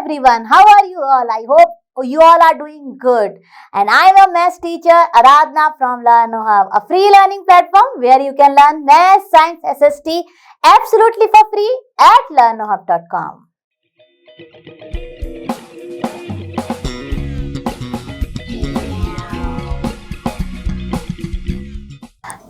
everyone, how are you all? I hope you all are doing good. And I am a maths teacher Aradhna from LearnoHub, a free learning platform where you can learn math, science, SST absolutely for free at learnohub.com.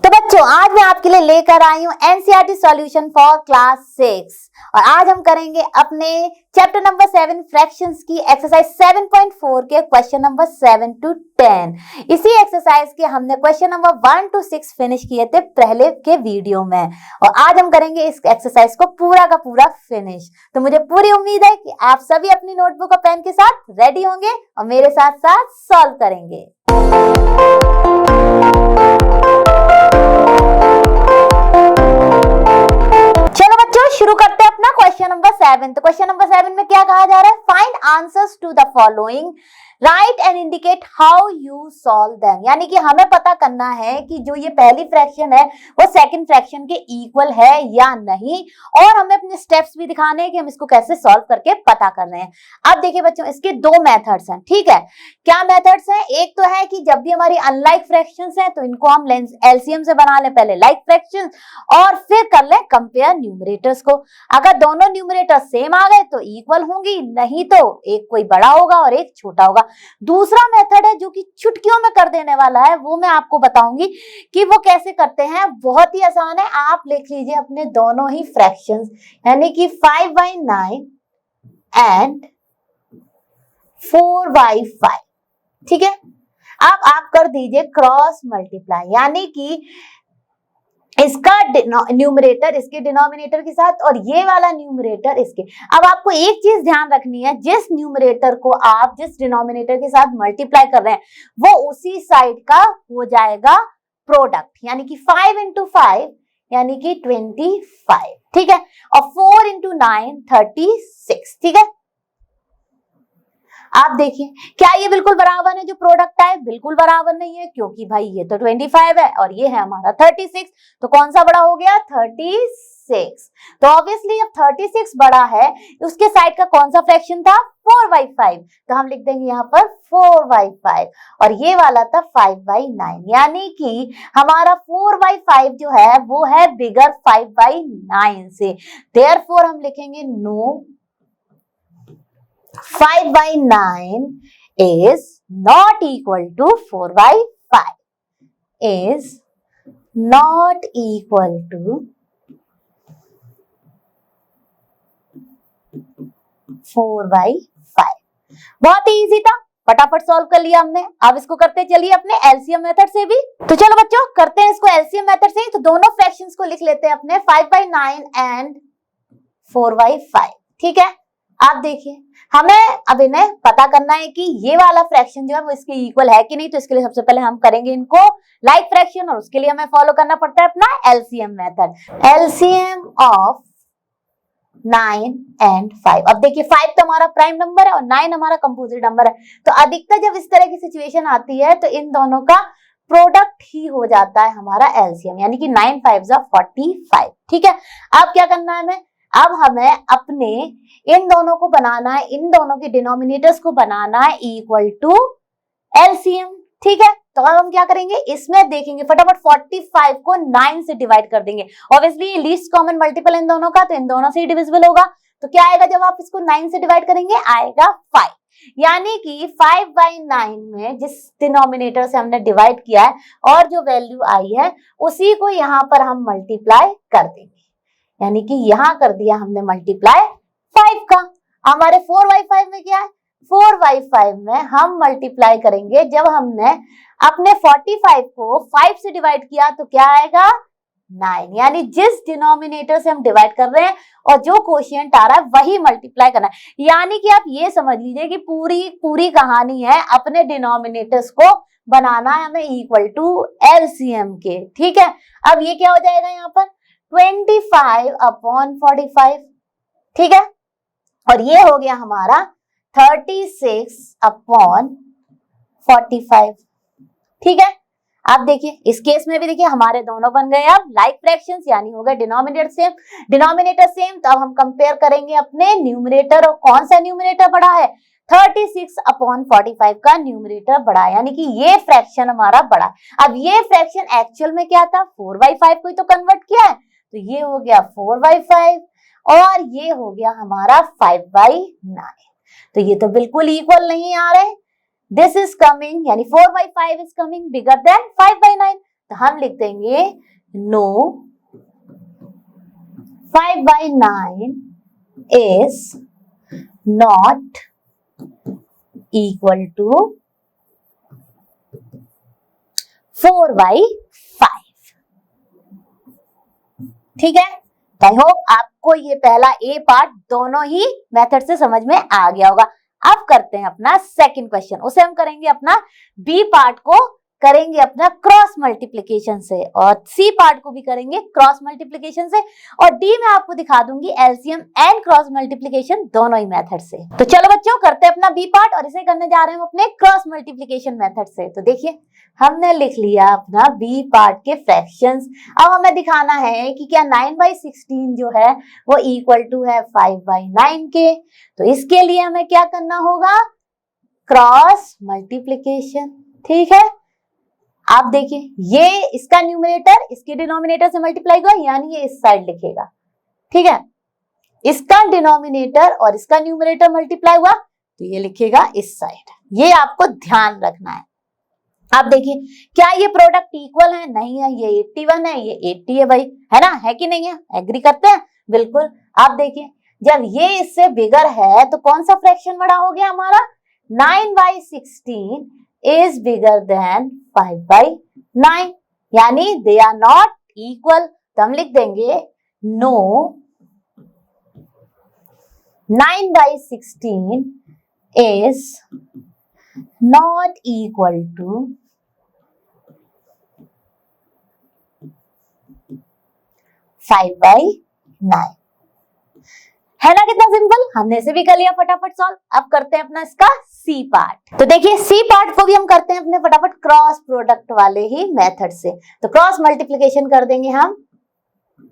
तो बच्चों, आज मैं आपके लिए लेकर आई हूँ NCERT solution for class 6 और आज हम करेंगे अपने चैप्टर नंबर 7 फ्रैक्शंस की एक्सरसाइज 7.4 के क्वेश्चन नंबर 7 to 10। इसी एक्सरसाइज के हमने क्वेश्चन नंबर 1 to 6 फिनिश किए थे पहले के वीडियो में और आज हम करेंगे इस एक्सरसाइज को पूरा का पूरा फिनिश। तो मुझे पूरी उम्मीद है कि आप सभी अपनी नोटबुक और पेन के साथ रेडी होंगे और मेरे साथ साथ सॉल्व करेंगे। चलो बच्चों, शुरू करते हैं अपना क्वेश्चन नंबर 7। तो क्वेश्चन नंबर 7 में क्या कहा जा रहा है? Find answers to the following, write and indicate how you solve them. यानी कि हमें पता करना है कि जो ये पहली फ्रैक्शन है वो सेकंड फ्रैक्शन के इक्वल है या नहीं, और हमें अपने स्टेप्स भी दिखाने हैं कि हम इसको कैसे सॉल्व करके पता कर रहे हैं। अब देखिए बच्चों, इसके दो मेथड्स हैं, ठीक है। क्या मेथड्स हैं? एक तो है कि जब भी हमारी अनलाइक फ्रैक्शंस हैं तो इनको हम एलसीएम से बना लें पहले लाइक फ्रैक्शंस और फिर कर लें कंपेयर न्यूमरेटर्स को। अगर दोनों न्यूमरेटर सेम आ गए तो इक्वल होंगी, नहीं तो एक कोई बड़ा होगा और एक छोटा होगा। दूसरा मेथड है जो कि चुटकियों में कर देने वाला है, वो मैं आपको बताऊंगी कि वो कैसे करते हैं। बहुत ही आसान है, आप लिख लीजिए अपने दोनों ही फ्रैक्शंस, यानी कि 5/9 एंड 4/5, ठीक है। अब आप कर दीजिए क्रॉस मल्टीप्लाई, यानी कि इसका न्यूमरेटर इसके डिनोमिनेटर के साथ और ये वाला न्यूमरेटर इसके। अब आपको एक चीज ध्यान रखनी है, जिस न्यूमरेटर को आप जिस डिनोमिनेटर के साथ मल्टीप्लाई कर रहे हैं वो उसी साइड का हो जाएगा प्रोडक्ट, यानी कि 5 into 5 यानी कि 25, ठीक है, और 4 into 9 36, ठीक है। आप देखिए, क्या ये बिल्कुल बराबर है? जो प्रोडक्ट है बिल्कुल बराबर नहीं है, क्योंकि भाई ये तो 25 है और ये है हमारा 36, तो कौन सा बड़ा हो गया? 36। तो ऑब्वियसली जब 36 बड़ा है, उसके साइड का कौन सा फ्रैक्शन था? 4/5, तो हम लिख देंगे यहाँ पर 4/5 और ये वाला था 5/9, यानी कि हमारा 4/5 जो है वो है बिगर 5/9 से। देयरफॉर हम लिखेंगे no, 5/9 is not equal to 4/5, is not equal to 4/5। बहुत ही इजी था, फटाफट सॉल्व कर लिया हमने। अब इसको करते चलिए अपने एलसीएम मेथड से भी। तो चलो बच्चों, करते हैं इसको एलसीएम मेथड से। तो दोनों फ्रैक्शंस को लिख लेते हैं अपने 5/9 एंड 4/5, ठीक है। आप देखिए, हमें अब इन्हें पता करना है कि ये वाला फ्रैक्शन जो है वो इसके इक्वल है कि नहीं। तो इसके लिए सबसे पहले हम करेंगे इनको लाइक फ्रैक्शन और उसके लिए हमें फॉलो करना पड़ता है अपना LCM method, LCM of 9 and 5। अब देखिए 5 तो हमारा प्राइम नंबर है और 9 हमारा कंपोजिट नंबर है, तो अधिकतर जब इस तरह की सिचुएशन आती है तो इन दोनों का प्रोडक्ट ही हो जाता है हमारा एलसीएम, यानी कि 9 5 45, ठीक है। अब क्या करना है हमें? अब हमें अपने इन दोनों को बनाना है, इन दोनों के डिनोमिनेटर्स को बनाना है इक्वल टू एलसीएम, ठीक है। तो अब हम क्या करेंगे, इसमें देखेंगे फटाफट 45 को 9 से डिवाइड कर देंगे। ऑब्वियसली ये लीस्ट कॉमन मल्टीपल इन दोनों का, तो इन दोनों से ही डिविजिबल होगा। तो क्या आएगा जब आप इसको 9 से डिवाइड करेंगे? आएगा 5, यानी कि 5/9 में जिस डिनोमिनेटर से हमने डिवाइड किया है और जो वैल्यू आई है उसी को यहाँ पर हम मल्टीप्लाई कर देंगे, यानी कि यहां कर दिया हमने मल्टीप्लाई 5 का। हमारे 4/5 में क्या है? 4/5 में हम मल्टीप्लाई करेंगे, जब हमने अपने 45 को 5 से डिवाइड किया तो क्या आएगा? 9, यानी जिस डिनोमिनेटर से हम डिवाइड कर रहे हैं और जो कोशिएंट आ रहा है वही मल्टीप्लाई करना है। यानी कि आप ये समझ लीजिए कि पूरी कहानी है अपने डिनोमिनेटर्स को बनाना है हमें इक्वल टू एलसीएम के, ठीक है। अब ये क्या हो जाएगा यहाँ पर? 25/45, ठीक है, और ये हो गया हमारा 36/45, ठीक है। आप देखिए इस केस में भी देखिए हमारे दोनों बन गए अब लाइक फ्रैक्शंस, यानी हो गया डिनोमिनेटर सेम। तो अब हम कंपेयर करेंगे अपने न्यूमरेटर, और कौन सा न्यूमरेटर बड़ा है, 36/45 का न्यूमरेटर बड़ा है, यानी कि ये फ्रैक्शन हमारा बड़ा है। अब ये फ्रैक्शन एक्चुअल में क्या था, 4/5 को ही तो कन्वर्ट किया है, तो ये हो गया 4/5 और ये हो गया हमारा 5/9। तो ये तो बिल्कुल इक्वल नहीं आ रहे। दिस इज कमिंग, यानी 4/5 इज कमिंग बिगर देन 5/9। तो हम लिख देंगे no 5/9 is not equal to 4/5। ठीक है, आई होप आपको ये पहला ए पार्ट दोनों ही मेथड से समझ में आ गया होगा। अब करते हैं अपना सेकंड क्वेश्चन, उसे हम करेंगे अपना बी पार्ट को करेंगे अपना क्रॉस मल्टीप्लिकेशन से, और सी पार्ट को भी करेंगे क्रॉस मल्टीप्लिकेशन से, और डी में आपको दिखा दूंगी एलसीएम एंड क्रॉस मल्टीप्लिकेशन दोनों ही मेथड से। तो चलो बच्चों करते हैं अपना बी पार्ट, और इसे करने जा रहे हैं हम अपने क्रॉस मल्टीप्लिकेशन मेथड से। तो देखिए हमने लिख लिया अपना बी पार्ट के फ्रैक्शंस। अब हमें दिखाना है कि क्या 9/16 जो है वो इक्वल टू है 5/9 के। तो इसके लिए हमें क्या करना होगा, क्रॉस मल्टीप्लिकेशन। ठीक है, आप देखिए ये इसका न्यूमरेटर इसके डिनोमिनेटर से मल्टीप्लाई हुआ, यानी ये इस साइड लिखेगा। ठीक है, इसका डिनोमिनेटर और इसका न्यूमरेटर मल्टीप्लाई हुआ तो ये लिखेगा इस साइड। ये आपको ध्यान रखना है। आप देखिए क्या ये प्रोडक्ट इक्वल है, नहीं है, ये 81 है, ये 80 है भाई, है ना, है कि नहीं है, एग्री करते हैं, बिल्कुल। आप देखिए जब ये इससे बिगर है तो कौन सा फ्रैक्शन बड़ा हो गया हमारा, 9/16 is bigger than 5/9, यानी they are not equal। तो हम लिख देंगे no 9/16 is not equal to 5/9। है ना कितना सिंपल, हमने इसे भी कर लिया फटाफट सॉल्व। अब करते हैं अपना इसका सी पार्ट। तो देखिए सी पार्ट को भी हम करते हैं अपने फटाफट क्रॉस प्रोडक्ट वाले ही मेथड से। तो क्रॉस मल्टीप्लिकेशन कर देंगे हम,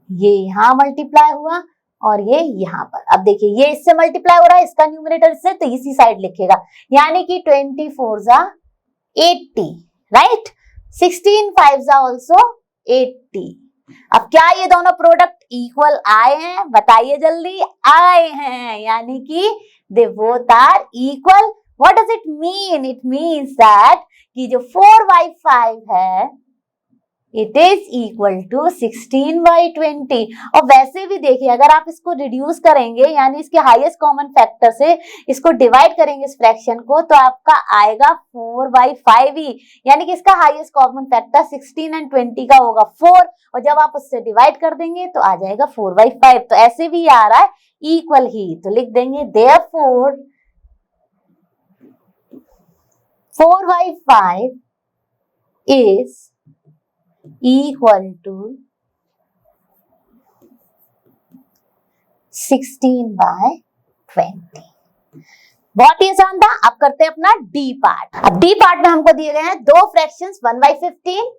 ये यहां मल्टीप्लाई हुआ और ये यहाँ पर। अब देखिए ये इससे मल्टीप्लाई हो रहा है, इसका न्यूमरेटर से, तो इसी साइड लिखेगा, यानी कि 24 80, राइट, 16 5 ऑल्सो 80। अब क्या ये दोनों प्रोडक्ट इक्वल आए हैं, बताइए जल्दी, आए हैं, यानी कि they both are equal. What does it mean, it means that कि जो 4/5 है इट इज इक्वल टू 16/20। और वैसे भी देखिए अगर आप इसको रिड्यूस करेंगे, यानी इसके हाईएस्ट कॉमन फैक्टर से इसको डिवाइड करेंगे इस फ्रैक्शन को, तो आपका आएगा 4/5 ही, यानी कि इसका हाईएस्ट कॉमन फैक्टर 16 और 20 का होगा 4, और जब आप उससे डिवाइड कर देंगे तो आ जाएगा 4/5। तो ऐसे भी आ रहा है इक्वल ही, तो लिख देंगे देयरफॉर 4/5 is equal to 16/20। बहुत ही आसान था। अब करते हैं अपना डी पार्ट। अब डी पार्ट में हमको दिए गए हैं दो फ्रैक्शंस 1/15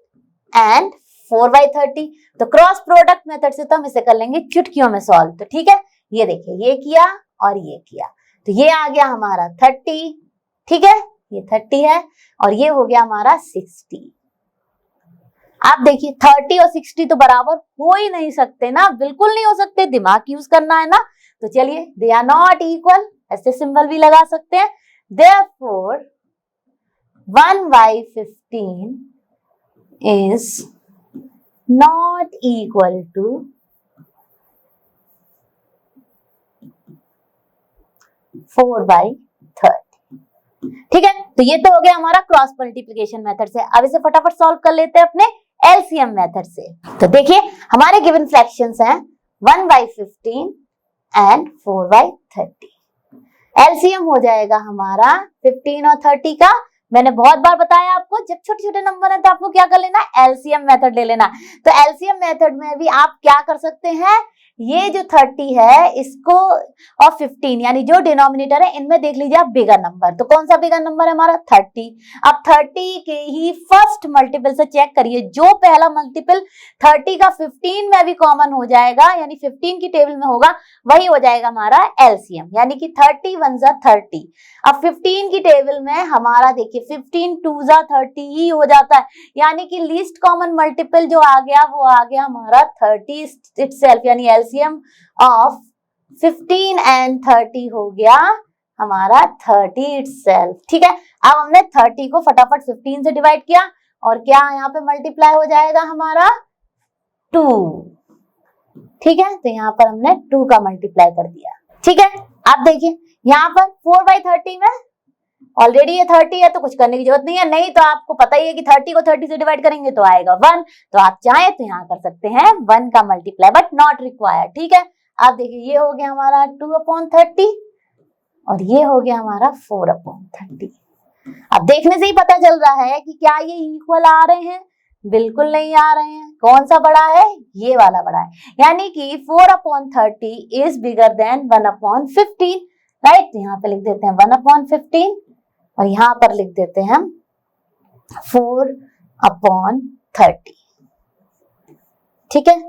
एंड 4/30। तो क्रॉस प्रोडक्ट मेथड से तो हम इसे कर लेंगे चुटकियों में सॉल्व। तो ठीक है, ये देखिए ये किया और ये किया, तो ये आ गया हमारा 30। ठीक है, ये 30 है और ये हो गया हमारा 60। आप देखिए 30 और 60 तो बराबर हो ही नहीं सकते ना, बिल्कुल नहीं हो सकते, दिमाग यूज करना है ना। तो चलिए दे आर नॉट इक्वल, ऐसे सिंबल भी लगा सकते हैं। Therefore 1/15 is not equal to 4/30। ठीक है, तो ये तो हो गया हमारा क्रॉस मल्टीप्लिकेशन मेथड से। अब इसे फटाफट सॉल्व कर लेते हैं अपने एलसीएम मेथड से। तो देखिए हमारे गिवन फ्रैक्शंस हैं 1/15 एंड 4/30। एलसीएम हो जाएगा हमारा 15 और 30 का। मैंने बहुत बार बताया आपको, जब छोटे छोटे नंबर है तो आपको क्या कर लेना, एलसीएम मेथड ले लेना। तो एलसीएम मेथड में भी आप क्या कर सकते हैं, ये जो 30 है इसको और 15 यानी जो डिनोमिनेटर है इनमें देख लीजिए आप बिगर नंबर। तो कौन सा बिगर नंबर है हमारा 30। अब 30 के ही फर्स्ट मल्टीपल से चेक करिए, जो पहला मल्टीपल 30 का 15 में भी कॉमन हो जाएगा यानी 15 की टेबल में होगा, वही हो जाएगा हमारा एलसीएम, यानी कि 30 1 जा 30। अब 15 की टेबल में हमारा देखिए 15 2 जा 30 ही हो जाता है, यानी कि लीस्ट कॉमन मल्टीपल जो आ गया वो आ गया हमारा 30 इटसेल्फ, यानी एलसीएम ऑफ 15 एंड 30 हो गया हमारा 30 इटसेल्फ। ठीक है, अब हमने 30 को फटाफट 15 से डिवाइड किया और क्या यहाँ पे मल्टीप्लाई हो जाएगा हमारा 2। ठीक है, तो यहाँ पर हमने 2 का मल्टीप्लाई कर दिया। ठीक है, अब देखिए यहाँ पर 4/30 में ऑलरेडी ये 30 है तो कुछ करने की जरूरत नहीं है, नहीं तो आपको पता ही है कि 30 को 30 से डिवाइड करेंगे तो आएगा 1, तो आप चाहे तो यहाँ कर सकते हैं 1 का मल्टीप्लाई, बट नॉट रिक्वायर्ड। ठीक है, आप देखिए ये हो गया हमारा 2/30 और ये हो गया हमारा 4/30। अब देखने से ही पता चल रहा है कि क्या ये इक्वल आ रहे हैं, बिल्कुल नहीं आ रहे हैं। कौन सा बड़ा है, ये वाला बड़ा है, यानी कि 4/30 इज बिगर देन 1/15। राइट, यहाँ पे लिख देते हैं 1/15 और यहाँ पर लिख देते हैं हम 4/30। ठीक है,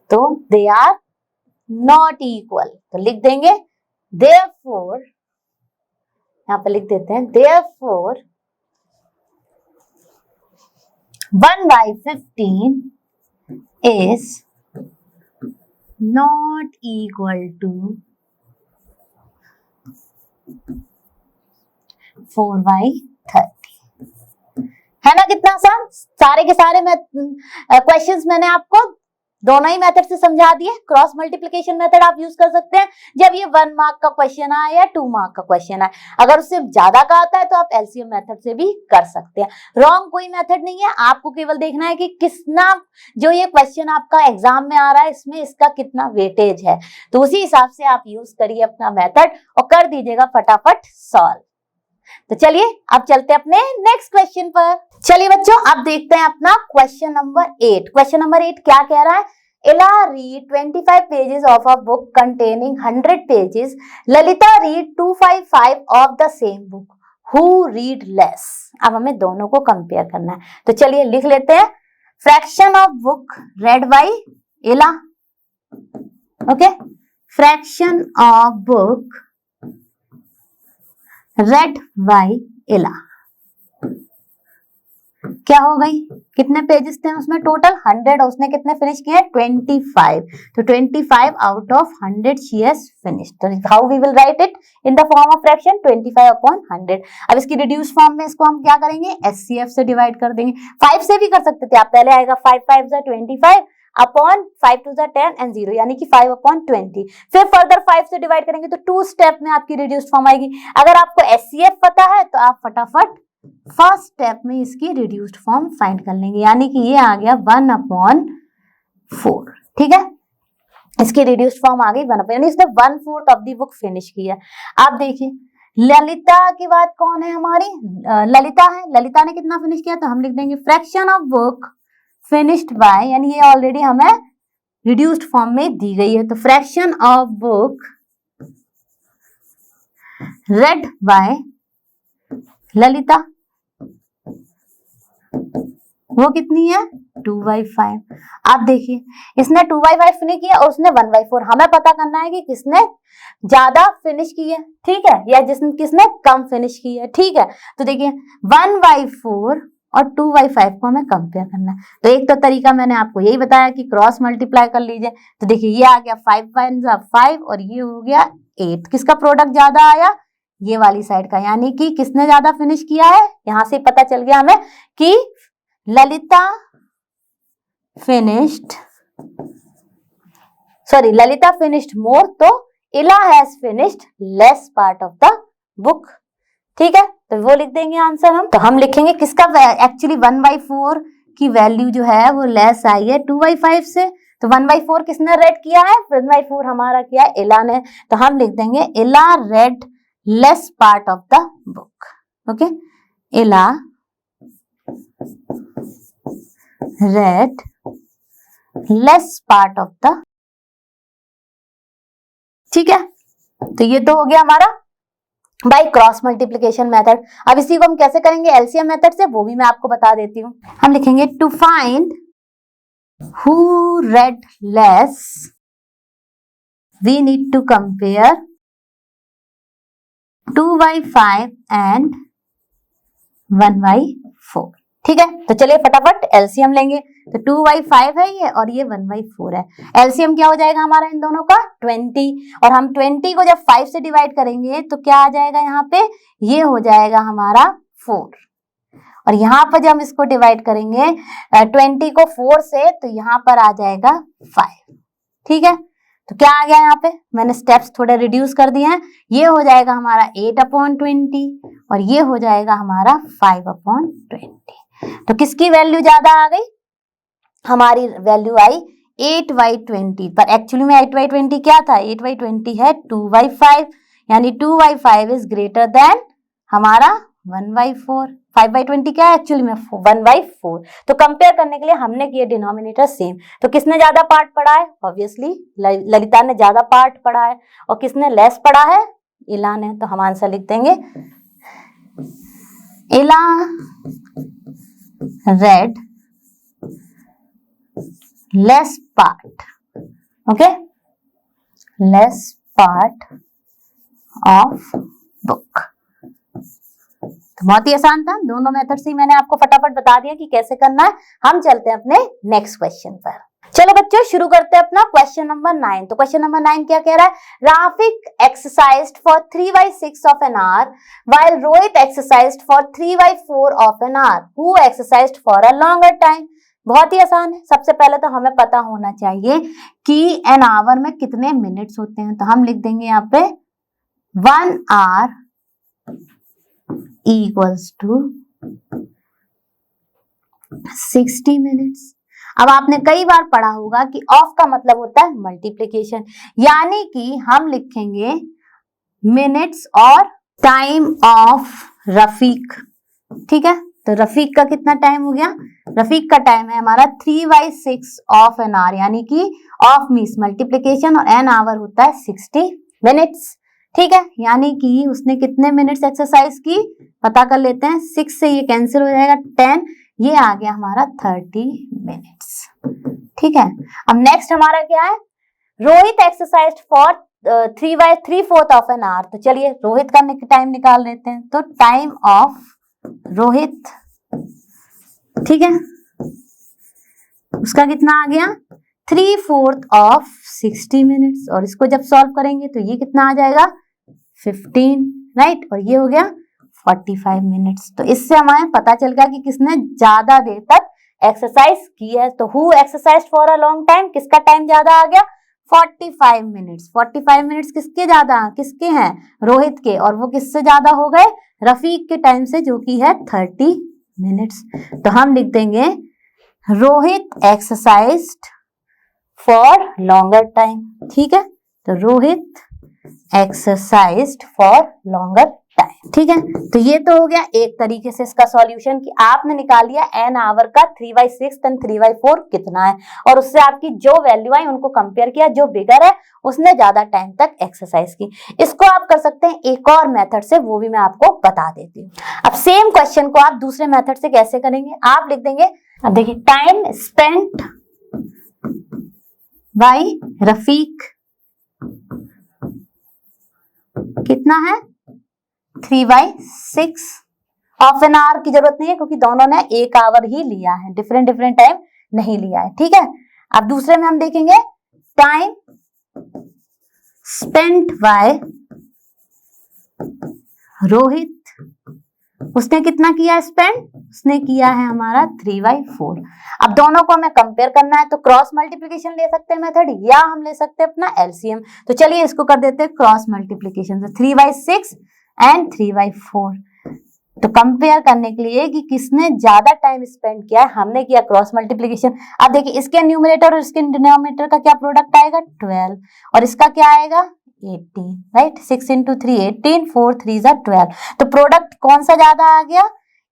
तो दे आर नॉट इक्वल, तो लिख देंगे therefore, यहाँ पे लिख देते हैं therefore 1/15 is not equal to 4/30। है ना कितना आसान, सारे के सारे क्वेश्चंस मैंने आपको दोनों ही मेथड से समझा दिए। क्रॉस मल्टीप्लिकेशन मेथड आप यूज कर सकते हैं जब ये 1 मार्क का क्वेश्चन आए या 2 मार्क का क्वेश्चन आए। अगर उससे ज्यादा का आता है तो आप एलसीएम मेथड से भी कर सकते हैं। रॉन्ग कोई मेथड नहीं है, आपको केवल देखना है कि कितना जो ये क्वेश्चन आपका एग्जाम में आ रहा है इसमें इसका कितना वेटेज है, तो उसी हिसाब से आप यूज करिए अपना मेथड और कर दीजिएगा फटाफट सॉल्व। तो चलिए अब चलते हैं अपने नेक्स्ट क्वेश्चन पर। चलिए बच्चों अब देखते हैं अपना क्वेश्चन नंबर 8। क्वेश्चन नंबर 8 क्या कह रहा है, Ella read 25 pages of a book containing 100 pages. Lalita read 255 of the same book. Who read less? अब हमें दोनों को कंपेयर करना है, तो चलिए लिख लेते हैं fraction of book read by Ella. Okay, fraction of book read by Ella क्या हो गई, कितने पेजेस थे उसमें टोटल 100, उसने कितने फिनिश किए 25, तो 25 out of 100 she has finished. तो how we will write it in the form of fraction 25/100। अब इसकी रिड्यूस फॉर्म में इसको हम क्या करेंगे, एचसीएफ से डिवाइड कर देंगे। 5 से भी कर सकते थे आप, पहले आएगा 5 5 जा 25 अपॉन 5 2 जा 10 एंड 0 यानी कि 5/20, फिर फर्दर 5 से डिवाइड करेंगे तो 2 स्टेप में आपकी रिड्यूस फॉर्म आएगी। अगर आपको एचसीएफ पता है तो आप फटाफट फर्स्ट स्टेप में इसकी रिड्यूस्ड फॉर्म फाइंड कर लेंगे, यानी कि ये आ गया 1/4। ठीक है, इसकी रिड्यूस्ड फॉर्म आ गई 1/4, यानी इसने 1/4 ऑफ द बुक फिनिश किया। आप देखिए ललिता के बाद कौन है हमारी, ललिता है, ललिता ने कितना फिनिश किया, तो हम लिख देंगे fraction of book finished by, यानी ये ऑलरेडी हमें रिड्यूस्ड फॉर्म में दी गई है, तो fraction of book read by Lalita वो कितनी है 2/5। आप देखिए इसने 2/5 फिनिश किया और उसने 1/4, हमें पता करना है कि किसने ज्यादा फिनिश की है, ठीक है, या किसने कम फिनिश की है। ठीक है, तो देखिए 1/4 और 2/5 को हमें कंपेयर करना है, तो एक तो तरीका मैंने आपको यही बताया कि क्रॉस मल्टीप्लाई कर लीजिए। तो देखिए ये आ गया 5 5 5 और ये हो गया 8, किसका प्रोडक्ट ज्यादा आया, ये वाली साइड का, यानी कि किसने ज्यादा फिनिश किया है, यहां से पता चल गया हमें कि ललिता फिनिश्ड मोर, तो इला has finished less part of the book. ठीक है, तो वो लिख देंगे आंसर हम, तो हम लिखेंगे किसका एक्चुअली 1/4 की वैल्यू जो है वो लेस आई है 2/5 से, तो 1/4 किसने रेड किया है, 1/4 हमारा किया है इला ने, तो हम लिख देंगे इला red less part of the book. Okay, इला read less part of the, ठीक है। तो ये तो हो गया हमारा बाय क्रॉस मल्टीप्लीकेशन मेथड। अब इसी को हम कैसे करेंगे एलसीएम मेथड से, वो भी मैं आपको बता देती हूँ। हम लिखेंगे to find who read less we need to compare 2/5 and 1/4, ठीक है। तो चलिए फटाफट एलसीएम लेंगे। तो 2/5 है ये और ये 1/4 है। एलसीएम क्या हो जाएगा हमारा इन दोनों का 20, और हम 20 को जब 5 से डिवाइड करेंगे तो क्या आ जाएगा यहाँ पे, ये हो जाएगा हमारा 4, और यहाँ पर जब हम इसको डिवाइड करेंगे 20 को 4 से तो यहाँ पर आ जाएगा 5, ठीक है। तो क्या आ गया यहाँ पे, मैंने स्टेप्स थोड़े रिड्यूस कर दिए हैं। ये हो जाएगा हमारा 8/20 और ये हो जाएगा हमारा 5/20। तो किसकी वैल्यू ज्यादा आ गई, हमारी वैल्यू आई 8/20, पर एक्चुअली में 8/20 क्या था, 8/20 है 2/5, यानी 2/5 इज ग्रेटर देन हमारा 1/4। 5/20 क्या है एक्चुअली में 1/4। तो कंपेयर करने के लिए हमने किया डिनोमिनेटर सेम। तो किसने ज्यादा पार्ट पढ़ा है, ऑब्वियसली ललिता ने ज्यादा पार्ट पढ़ा है, और किसने लेस पढ़ा है, इला ने। तो हम आंसर लिख देंगे इला red less part, okay, less part of book. तो बहुत ही आसान था, दोनों मेथड से मैंने आपको फटाफट बता दिया कि कैसे करना है। हम चलते हैं अपने नेक्स्ट क्वेश्चन पर। चलो बच्चों शुरू करते हैं अपना क्वेश्चन नंबर 9। तो क्वेश्चन नंबर 9 क्या कह रहा है, Rafiq exercised for 3/6 of an hour while Rohit exercised for 3/4 of an hour, who exercised for a longer time. बहुत ही आसान है। सबसे पहले तो हमें पता होना चाहिए कि एन आवर में कितने मिनट्स होते हैं। तो हम लिख देंगे यहाँ पे 1 आवर equals to 60 मिनट्स। अब आपने कई बार पढ़ा होगा कि ऑफ का मतलब होता है मल्टीप्लिकेशन, यानी कि हम लिखेंगे मिनट्स और टाइम ऑफ रफीक, ठीक है। तो रफीक का कितना टाइम हो गया, रफीक का टाइम है हमारा 3/6 ऑफ एन आवर, यानी कि ऑफ मीन्स मल्टीप्लिकेशन और एन आवर होता है 60 मिनट्स, ठीक है। यानी कि उसने कितने मिनट्स एक्सरसाइज की, पता कर लेते हैं। 6 से ये कैंसिल हो जाएगा, 10, ये आ गया हमारा 30 मिनट्स, ठीक है। अब नेक्स्ट हमारा क्या है, Rohit exercise for 3/3/4 of an hour. तो चलिए रोहित का टाइम निकाल लेते हैं। तो टाइम ऑफ रोहित, ठीक है, उसका कितना आ गया 3/4 ऑफ 60 मिनट्स, और इसको जब सॉल्व करेंगे तो ये कितना आ जाएगा 15, राइट, और ये हो गया 45 मिनट्स। तो इससे हमें पता चल गया कि किसने ज्यादा देर तक एक्सरसाइज की है। तो who exercise for a long time, किसका टाइम ज्यादा आ गया 45 मिनट्स। 45 मिनट्स किसके ज्यादा, किसके हैं, रोहित के, और वो किससे ज्यादा हो गए, रफीक के टाइम से, जो कि है 30 मिनट्स। तो हम लिख देंगे Rohit exercised for longer time, ठीक है। तो Rohit exercised for longer time, ठीक है। तो ये तो हो गया एक तरीके से इसका सॉल्यूशन कि आपने निकाल लिया एन आवर का 3/6 एंड 3/4 कितना है, और उससे आपकी जो वैल्यू आई उनको कंपेयर किया, जो बिगर है उसने ज्यादा टाइम तक एक्सरसाइज की। इसको आप कर सकते हैं एक और मेथड से, वो भी मैं आपको बता देती हूँ। अब सेम क्वेश्चन को आप दूसरे मेथड से कैसे करेंगे, आप लिख देंगे, अब देखिए टाइम स्पेंट बाय रफीक कितना है 3/6 ऑफ एन आवर की जरूरत नहीं है, क्योंकि दोनों ने 1 आवर ही लिया है, डिफरेंट डिफरेंट टाइम नहीं लिया है, ठीक है। अब दूसरे में हम देखेंगे टाइम स्पेंट बाय रोहित, उसने कितना किया स्पेंड, उसने किया है हमारा 3/4। अब दोनों को हमें कंपेयर करना है, तो क्रॉस मल्टीप्लिकेशन ले सकते हैं मेथड, या हम ले सकते हैं अपना एलसीएम। तो चलिए इसको कर देते हैं क्रॉस मल्टीप्लिकेशन, तो 3/6 एंड 3/4। तो कंपेयर करने के लिए कि किसने ज्यादा टाइम स्पेंड किया है, हमने किया क्रॉस मल्टीप्लिकेशन। अब देखिए इसके न्यूमरेटर और इसके डिनोमिनेटर का क्या प्रोडक्ट आएगा 12, और इसका क्या आएगा 18, राइट। 6 × 3 18, 4 3 12। तो प्रोडक्ट कौन सा ज्यादा आ गया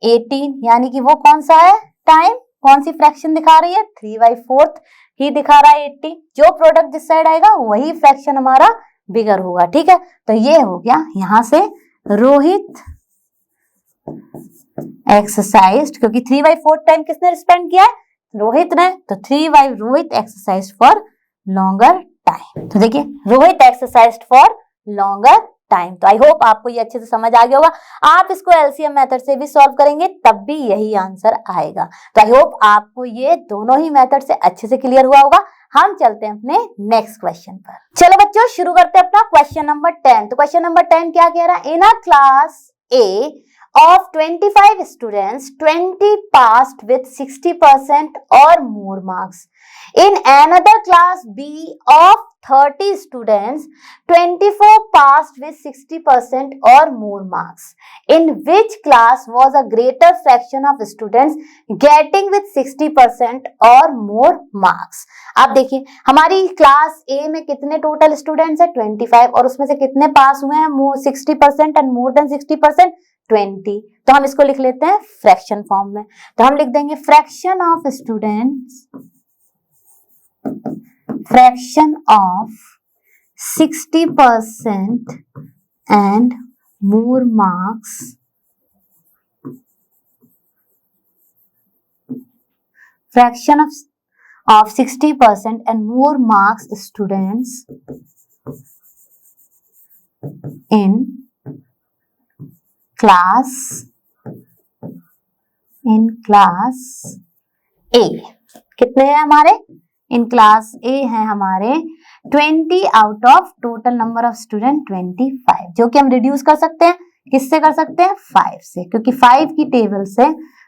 18, यानी कि वो कौन सा है टाइम, कौन सी फ्रैक्शन दिखा रही है 3/4, ही दिखा रहा है 80, जो प्रोडक्ट जिस साइड आएगा वही फ्रैक्शन हमारा बिगर होगा, ठीक है। तो ये हो गया यहाँ से रोहित एक्सरसाइज, क्योंकि 3/4 टाइम किसने स्पेंड किया है, रोहित ने, तो 3 Rohit exercise for longer time. तो देखिए Rohit exercise for longer time. तो आई होप आपको ये अच्छे से समझ आ गया होगा। आप इसको एलसीएम मेथड से भी सॉल्व करेंगे तब भी यही आंसर आएगा। तो आई होप आपको ये दोनों ही मेथड से अच्छे से क्लियर हुआ होगा। हम चलते हैं अपने नेक्स्ट क्वेश्चन पर। चलो बच्चों शुरू करते हैं अपना क्वेश्चन नंबर 10। तो क्वेश्चन नंबर 10 क्या कह रहा है, in a class a of 25 students, 20 passed with 60% or more marks. In another class B of 30 students, 24 passed with 60% or more marks. In which class was a greater fraction of students getting with 60% or more marks? आप देखिए हमारी class ए में कितने total students है 25, और उसमें से कितने पास हुए हैं 60% एंड मोर देन 60%, 20। तो हम इसको लिख लेते हैं फ्रैक्शन फॉर्म में। तो हम लिख देंगे fraction of students, fraction of 60% and more marks, fraction of 60% and more marks students in class A। कितने हैं हमारे, इन क्लास ए हैं हमारे 20 out of total number of student 25, जो कि हम रिड्यूस कर सकते हैं, किससे कर सकते हैं 5 से, क्योंकि 5 की टेबल से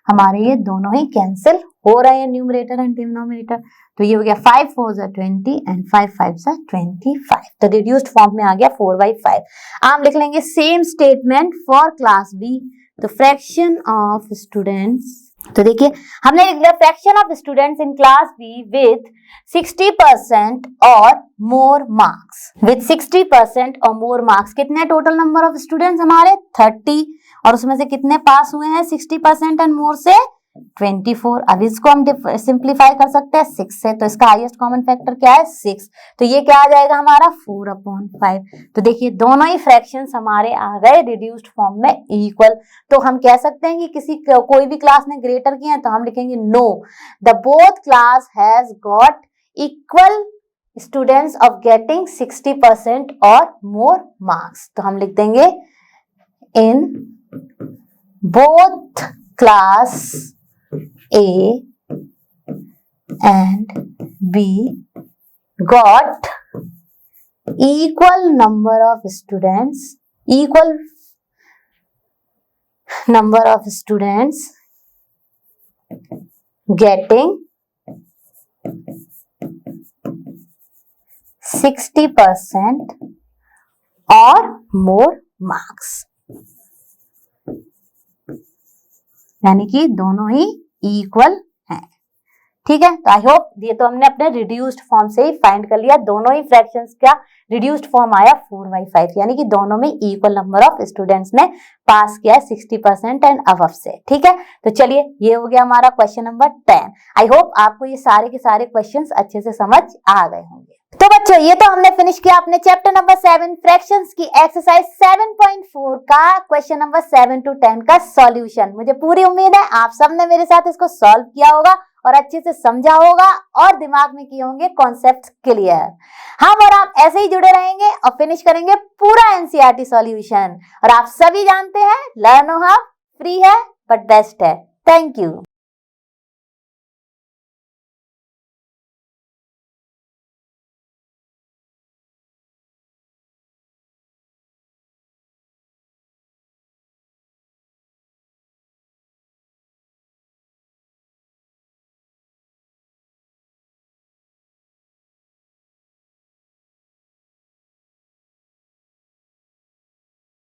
हमारे ये दोनों ही कैंसिल हो रहे हैं, न्यूमरेटर एंड डिनोमिनेटर। तो ये हो गया 5 4 20 एंड 5 5 25। तो रिड्यूस्ड फॉर्म में आ गया 4/5। हम लिख लेंगे same statement for class B. तो फ्रैक्शन ऑफ स्टूडेंट्स, तो देखिए हमने लिख लिया fraction of students in class B with 60% और मोर मार्क्स। विथ 60% और मोर मार्क्स कितने टोटल नंबर ऑफ स्टूडेंट्स हमारे 30, और उसमें से कितने पास हुए हैं 60% एंड मोर से 24। अब इसको हम सिंप्लीफाई कर सकते हैं 6 से। तो इसका हाईएस्ट कॉमन फैक्टर क्या है 6। तो ये क्या आ जाएगा हमारा 4/5। तो देखिए दोनों ही फ्रैक्शंस हमारे आ गए रिड्यूस्ड फॉर्म में इक्वल। तो हम कह सकते हैं कि कोई भी क्लास ने ग्रेटर किया है, तो हम लिखेंगे no, the both class has got equal students of getting 60% और मोर मार्क्स। तो हम लिख देंगे in both class A and B got equal number of students getting 60% or more marks, यानी कि दोनों ही इक्वल हैं। ठीक है, तो आई होप ये तो हमने अपने रिड्यूस्ड फॉर्म से ही फाइंड कर लिया। दोनों ही फ्रैक्शंस का रिड्यूस्ड फॉर्म आया 4/5, यानी कि दोनों में इक्वल नंबर ऑफ स्टूडेंट्स ने पास किया है 60% एंड अबव से। ठीक है, तो चलिए ये हो गया हमारा क्वेश्चन नंबर 10। आई होप आपको ये सारे के सारे क्वेश्चंस अच्छे से समझ आ गए होंगे। तो बच्चों ये तो हमने फिनिश किया अपने चैप्टर नंबर 7 फ्रैक्शंस की एक्सरसाइज 7.4 का क्वेश्चन नंबर 7 to 10 का सॉल्यूशन। मुझे पूरी उम्मीद है आप सबने मेरे साथ इसको सॉल्व किया होगा और अच्छे से समझा होगा और दिमाग में किए होंगे कॉन्सेप्ट क्लियर। हम और आप ऐसे ही जुड़े रहेंगे और फिनिश करेंगे पूरा एनसीईआरटी सॉल्यूशन। और आप सभी जानते हैं लर्नो हब फ्री है बट बेस्ट है। Thank you.